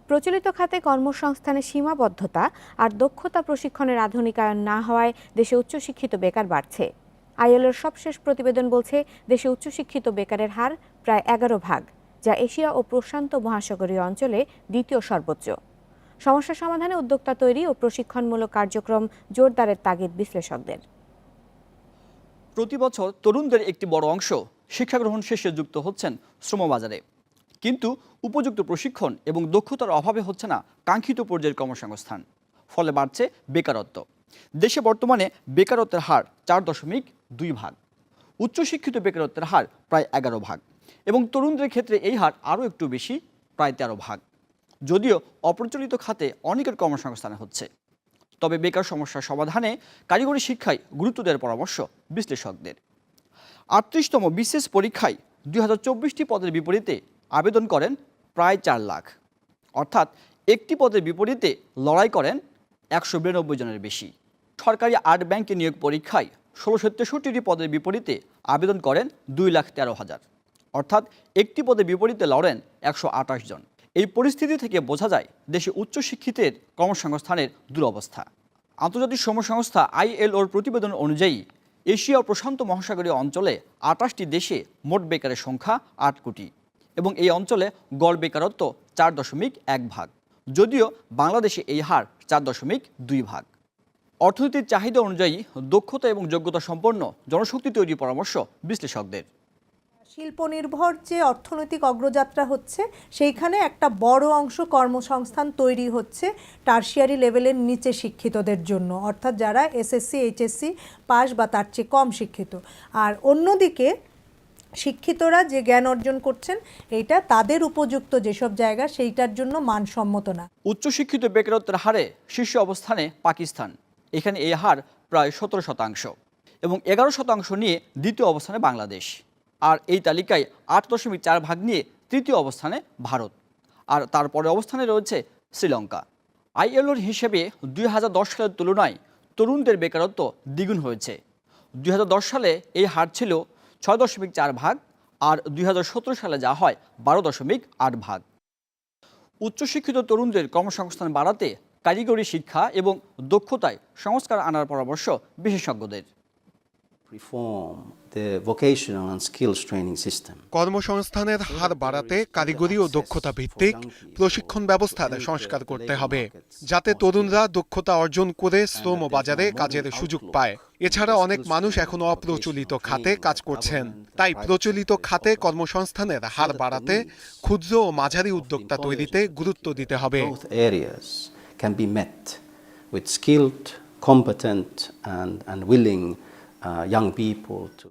প্রচলিত খাতে কর্মসংস্থানের সীমাবদ্ধতা আর দক্ষতা প্রশিক্ষণের আধুনিকায়ন না হওয়ায় দেশে উচ্চশিক্ষিত বেকার বাড়ছে। আইএলওর সবশেষ প্রতিবেদন বলছে দেশে উচ্চশিক্ষিত বেকারের হার প্রায় 11%, যা এশিয়া ও প্রশান্ত মহাসাগরীয় অঞ্চলে দ্বিতীয় সর্বোচ্চ। সমস্যা সমাধানে উদ্যোক্তা তৈরি ও প্রশিক্ষণমূলক কার্যক্রম জোরদারের তাগিদ বিশ্লেষকদের। প্রতি বছর তরুণদের একটি বড় অংশ শিক্ষা গ্রহণ শেষে যুক্ত হচ্ছেন শ্রমবাজারে, কিন্তু উপযুক্ত প্রশিক্ষণ এবং দক্ষতার অভাবে হচ্ছে না কাঙ্ক্ষিত পর্যায়ের কর্মসংস্থান। ফলে বাড়ছে বেকারত্ব। দেশে বর্তমানে বেকারত্বের হার 4.2%, উচ্চশিক্ষিত বেকারত্বের হার প্রায় 11%, এবং তরুণদের ক্ষেত্রে এই হার আরও একটু বেশি, প্রায় 13%। যদিও অপ্রচলিত খাতে অনেকের কর্মসংস্থান হচ্ছে, তবে বেকার সমস্যার সমাধানে কারিগরি শিক্ষায় গুরুত্ব দেওয়ার পরামর্শ বিশ্লেষকদের। 38তম বিসিএস পরীক্ষায় 2024টি পদের বিপরীতে আবেদন করেন প্রায় 4 লাখ, অর্থাৎ একটি পদের বিপরীতে লড়াই করেন 192 জনের বেশি। সরকারি 8 ব্যাংকে নিয়োগ পরীক্ষায় 1663টি পদের বিপরীতে আবেদন করেন 2,13,000, অর্থাৎ একটি পদের বিপরীতে লড়েন 128 জন। এই পরিস্থিতি থেকে বোঝা যায় দেশে উচ্চশিক্ষিতের কর্মসংস্থানের দুরবস্থা। আন্তর্জাতিক শ্রম সংস্থা আইএলওর প্রতিবেদন অনুযায়ী এশিয়া ও প্রশান্ত মহাসাগরীয় অঞ্চলে 28টি দেশে মোট বেকারের সংখ্যা 8 কোটি, এবং এই অঞ্চলে গড় বেকারত্ব 4.1%। যদিও বাংলাদেশে এই হার 4.2%। অর্থনীতির চাহিদা অনুযায়ী দক্ষতা এবং যোগ্যতা সম্পন্ন জনশক্তি তৈরির পরামর্শ বিশ্লেষকদের। শিল্প নির্ভর যে অর্থনৈতিক অগ্রযাত্রা হচ্ছে, সেইখানে একটা বড় অংশ কর্মসংস্থান তৈরি হচ্ছে টারশিয়ারি লেভেলের নিচে শিক্ষিতদের জন্য, অর্থাৎ যারা এসএসসি এইচএসসি পাস বা তার চেয়ে কম শিক্ষিত। আর অন্যদিকে শিক্ষিতরা যে জ্ঞান অর্জন করছেন, এইটা তাদের উপযুক্ত যেসব জায়গা, সেইটার জন্য মানসম্মত না। উচ্চশিক্ষিত বেকারত্বের হারে শীর্ষ অবস্থানে পাকিস্তান। এখানে এই হার প্রায় 17%, এবং 11% নিয়ে দ্বিতীয় অবস্থানে বাংলাদেশ। আর এই তালিকায় 8.4% নিয়ে তৃতীয় অবস্থানে ভারত, আর তারপরে অবস্থানে রয়েছে শ্রীলঙ্কা। আইএলওর হিসেবে 2010 সালের তুলনায় তরুণদের বেকারত্ব দ্বিগুণ হয়েছে। 2010 সালে এই হার ছিল 6.4%, আর 2017 সালে যা হয় 12.8%। উচ্চশিক্ষিত তরুণদের কর্মসংস্থান বাড়াতে কারিগরি শিক্ষা এবং দক্ষতায় সংস্কার আনার পরামর্শ বিশেষজ্ঞদের। কর্মসংস্থানের হার বাড়াতে কারিগরি ও দক্ষতা ভিত্তিক প্রশিক্ষণ ব্যবস্থার সংস্কার করতে হবে, যাতে তরুণরা দক্ষতা অর্জন করে শ্রম বাজারে কাজের সুযোগ পায়। এছাড়া অনেক মানুষ এখনো অপ্রচলিত খাতে কাজ করছেন, তাই প্রচলিত খাতে কর্মসংস্থানের হার বাড়াতে ক্ষুদ্র ও মাঝারি উদ্যোক্তা তৈরিতে গুরুত্ব দিতে হবে। Can be met with skilled, competent and willing young people to